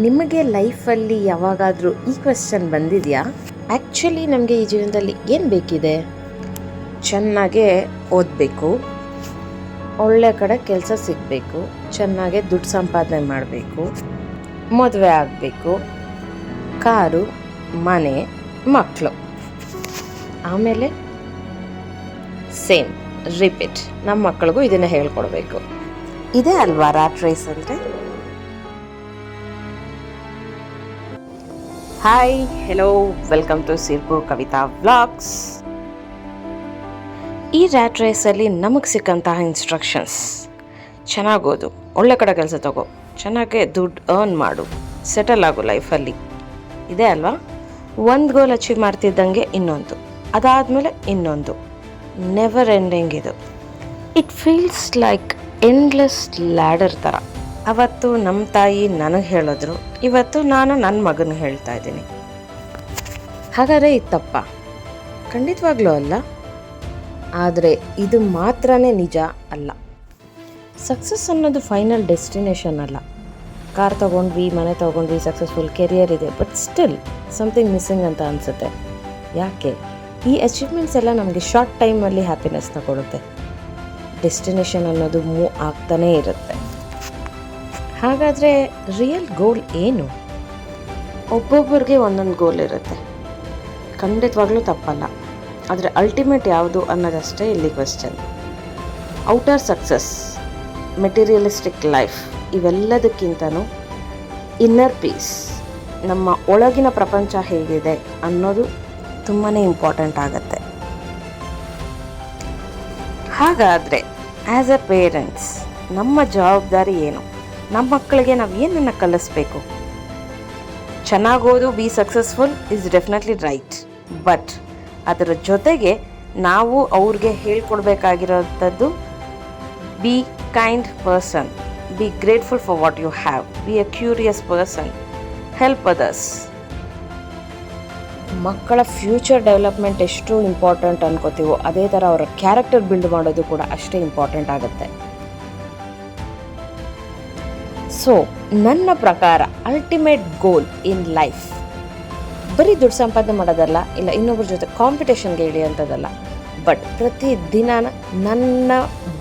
ನಿಮಗೆ ಲೈಫಲ್ಲಿ ಯಾವಾಗಾದರೂ ಈ ಕ್ವೆಶ್ಚನ್ ಬಂದಿದೆಯಾ? ಆ್ಯಕ್ಚುಲಿ ನಮಗೆ ಈ ಜೀವನದಲ್ಲಿ ಏನು ಬೇಕಿದೆ? ಚೆನ್ನಾಗೇ ಓದಬೇಕು, ಒಳ್ಳೆ ಕಡೆ ಕೆಲಸ ಸಿಗಬೇಕು, ಚೆನ್ನಾಗೆ ದುಡ್ಡು ಸಂಪಾದನೆ ಮಾಡಬೇಕು, ಮದುವೆ ಆಗಬೇಕು, ಕಾರು, ಮನೆ, ಮಕ್ಕಳು. ಆಮೇಲೆ ಸೇಮ್ ರಿಪೀಟ್ ನಮ್ಮ ಮಕ್ಕಳಿಗೂ ಇದನ್ನು ಹೇಳ್ಕೊಡ್ಬೇಕು. ಇದೇ ಅಲ್ವಾ ರ್ಯಾಟ್ ರೇಸ್ ಅಂದರೆ? Hi, hello, welcome to Sirpu Kavitha vlogs. ಈ ರ್ಯಾಟ್ ರೇಸಲ್ಲಿ ನಮಗೆ ಸಿಕ್ಕಂತಹ ಇನ್ಸ್ಟ್ರಕ್ಷನ್ಸ್: ಚೆನ್ನಾಗಿ ಓದು, ಒಳ್ಳೆ ಕಡೆ ಕೆಲಸ ತಗೋ, ಚೆನ್ನಾಗೆ ದುಡ್ಡು ಅರ್ನ್ ಮಾಡು, ಸೆಟಲ್ ಆಗು ಲೈಫಲ್ಲಿ. ಇದೆ ಅಲ್ವಾ? ಒಂದು ಗೋಲ್ ಅಚೀವ್ ಮಾಡ್ತಿದ್ದಂಗೆ ಇನ್ನೊಂದು, ಅದಾದಮೇಲೆ ಇನ್ನೊಂದು, ನೆವರ್ ಎಂಡಿಂಗ್ ಇದು. It feels like endless ladder ಥರ. ಅವತ್ತು ನಮ್ಮ ತಾಯಿ ನನಗೆ ಹೇಳಿದ್ರು, ಇವತ್ತು ನಾನು ನನ್ನ ಮಗನಿಗೆ ಹೇಳ್ತಾ ಇದ್ದೀನಿ. ಹಾಗಾದರೆ ಇದು ತಪ್ಪ? ಖಂಡಿತವಾಗ್ಲೂ ಅಲ್ಲ. ಆದರೆ ಇದು ಮಾತ್ರನೇ ನಿಜ ಅಲ್ಲ. ಸಕ್ಸಸ್ ಅನ್ನೋದು ಫೈನಲ್ ಡೆಸ್ಟಿನೇಷನ್ ಅಲ್ಲ. ಕಾರ್ ತೊಗೊಂಡ್ವಿ, ಮನೆ ತೊಗೊಂಡ್ವಿ, ಸಕ್ಸಸ್ಫುಲ್ ಕೆರಿಯರ್ ಇದೆ, ಬಟ್ ಸ್ಟಿಲ್ ಸಮಥಿಂಗ್ ಮಿಸ್ಸಿಂಗ್ ಅಂತ ಅನಿಸುತ್ತೆ. ಯಾಕೆ? ಈ ಅಚೀವ್ಮೆಂಟ್ಸ್ ಎಲ್ಲ ನಮಗೆ ಶಾರ್ಟ್ ಟೈಮಲ್ಲಿ ಹ್ಯಾಪಿನೆಸ್ನ ಕೊಡುತ್ತೆ. ಡೆಸ್ಟಿನೇಷನ್ ಅನ್ನೋದು ಮೂವ್ ಆಗ್ತಾನೇ ಇರುತ್ತೆ. ಹಾಗಾದರೆ ರಿಯಲ್ ಗೋಲ್ ಏನು? ಒಬ್ಬೊಬ್ಬರಿಗೆ ಒಂದೊಂದು ಗೋಲ್ ಇರುತ್ತೆ, ಖಂಡಿತವಾಗ್ಲೂ ತಪ್ಪಲ್ಲ. ಆದರೆ ಅಲ್ಟಿಮೇಟ್ ಯಾವುದು ಅನ್ನೋದಷ್ಟೇ ಇಲ್ಲಿ question. Outer success, materialistic life, ಇವೆಲ್ಲದಕ್ಕಿಂತನೂ ಇನ್ನರ್ ಪೀಸ್, ನಮ್ಮ ಒಳಗಿನ ಪ್ರಪಂಚ ಹೇಗಿದೆ ಅನ್ನೋದು ತುಂಬಾ ಇಂಪಾರ್ಟೆಂಟ್ ಆಗುತ್ತೆ. ಹಾಗಾದರೆ ಆ್ಯಸ್ ಎ ಪೇರೆಂಟ್ಸ್ ನಮ್ಮ ಜವಾಬ್ದಾರಿ ಏನು? ನಮ್ಮ ಮಕ್ಕಳಿಗೆ ನಾವು ಏನನ್ನು ಕಲಿಸ್ಬೇಕು? ಚೆನ್ನಾಗಿ ಓದು, be successful is definitely right. But ಅದರ ಜೊತೆಗೆ ನಾವು ಅವ್ರಿಗೆ ಹೇಳ್ಕೊಡ್ಬೇಕಾಗಿರೋಂಥದ್ದು: be kind person, be grateful for what you have, be a curious person, help others. ಮಕ್ಕಳ ಫ್ಯೂಚರ್ ಡೆವಲಪ್ಮೆಂಟ್ ಎಷ್ಟು ಇಂಪಾರ್ಟೆಂಟ್ ಅನ್ಕೋತೀವೋ ಅದೇ ಥರ ಅವರ ಕ್ಯಾರೆಕ್ಟರ್ ಬಿಲ್ಡ್ ಮಾಡೋದು ಕೂಡ ಅಷ್ಟೇ ಇಂಪಾರ್ಟೆಂಟ್ ಆಗುತ್ತೆ. ಸೊ ನನ್ನ ಪ್ರಕಾರ ಅಲ್ಟಿಮೇಟ್ ಗೋಲ್ ಇನ್ ಲೈಫ್ ಬರೀ ದುಡ್ಡು ಸಂಪಾದನೆ ಮಾಡೋದಲ್ಲ, ಇಲ್ಲ ಇನ್ನೊಬ್ಬರ ಜೊತೆ ಕಾಂಪಿಟೇಷನ್ಗೆ ಇಳಿಯೋಂಥದ್ದಲ್ಲ, ಬಟ್ ಪ್ರತಿದಿನ ನನ್ನ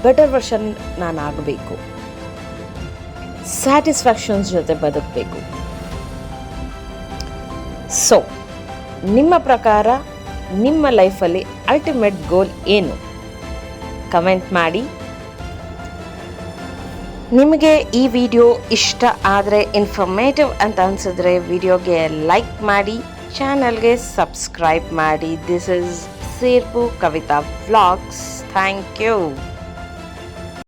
ಬೆಟರ್ ವರ್ಷನ್ ನಾನು ಆಗಬೇಕು, ಸ್ಯಾಟಿಸ್ಫ್ಯಾಕ್ಷನ್ಸ್ ಜೊತೆ ಬದುಕಬೇಕು. ಸೊ ನಿಮ್ಮ ಪ್ರಕಾರ ನಿಮ್ಮ ಲೈಫಲ್ಲಿ ಅಲ್ಟಿಮೇಟ್ ಗೋಲ್ ಏನು? ಕಮೆಂಟ್ ಮಾಡಿ. ನಿಮಗೆ ಈ ವಿಡಿಯೋ ಇಷ್ಟ ಆದರೆ, ಇನ್ಫಾರ್ಮೇಟಿವ್ ಅಂತ ಅನಿಸಿದ್ರೆ ವಿಡಿಯೋಗೆ ಲೈಕ್ ಮಾಡಿ, ಚಾನಲ್ಗೆ ಸಬ್ಸ್ಕ್ರೈಬ್ ಮಾಡಿ. This is Sirpu Kavitha vlogs. Thank you.